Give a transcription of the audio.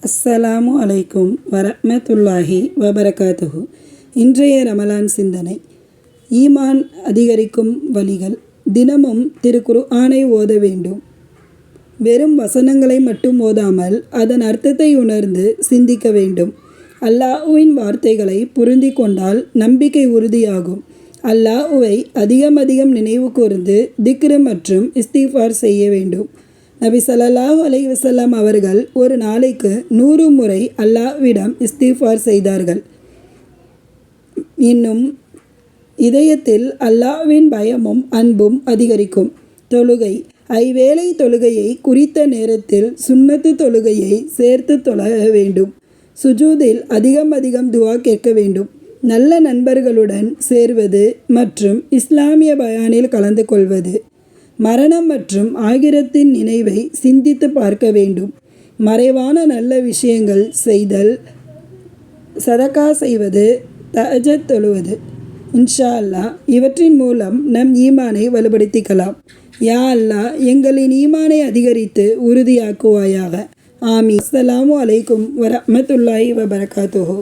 அஸ்ஸலாமு அலைக்கும் வரஹ்மத்துல்லாஹி வபரகாத்துஹு. இன்றைய ரமலான் சிந்தனை. ஈமான் அதிகரிக்கும் வழிகள். தினமும் திருக்குர்ஆனை ஓத வேண்டும். வெறும் வசனங்களை மட்டும் ஓதாமல் அதன் அர்த்தத்தை உணர்ந்து சிந்திக்க வேண்டும். அல்லாஹ்வின் வார்த்தைகளை புரிந்து கொண்டால் நம்பிக்கை உறுதியாகும். அல்லாஹ்வை அதிகம் நினைவு கூர்ந்து திக்ரு மற்றும் இஸ்திஃபார் செய்ய வேண்டும். நபி ஸல்லல்லாஹு அலைஹி வஸல்லம் அவர்கள் ஒரு நாளைக்கு 100 முறை அல்லாஹ்விடம் இஸ்திஃபார் செய்தார்கள். இன்னும் இதயத்தில் அல்லாஹ்வின் பயமும் அன்பும் அதிகரிக்கும். தொழுகை. ஐவேளை தொழுகையை குறித்த நேரத்தில் சுன்னத்து தொழுகையை சேர்த்து தொழ வேண்டும். சுஜூதில் அதிகம் துவா கேட்க வேண்டும். நல்ல நண்பர்களுடன் சேர்வது மற்றும் இஸ்லாமிய பயானில் கலந்து கொள்வது. மரணம் மற்றும் ஆகிரத்தின் நினைவை சிந்தித்து பார்க்க வேண்டும். மறைவான நல்ல விஷயங்கள் செய்தல், சதகா செய்வது, தஹஜ்ஜத் தொழுவது. இன்ஷா அல்லாஹ் இவற்றின் மூலம் நம் ஈமானை வலுப்படுத்திக்கலாம். யா அல்லாஹ் எங்களின் ஈமானை அதிகரித்து உறுதியாக்குவாயாக. ஆமீன். அஸ்ஸலாமு அலைக்கும் வரஹ்மத்துல்லாஹி வபரகாத்துஹு.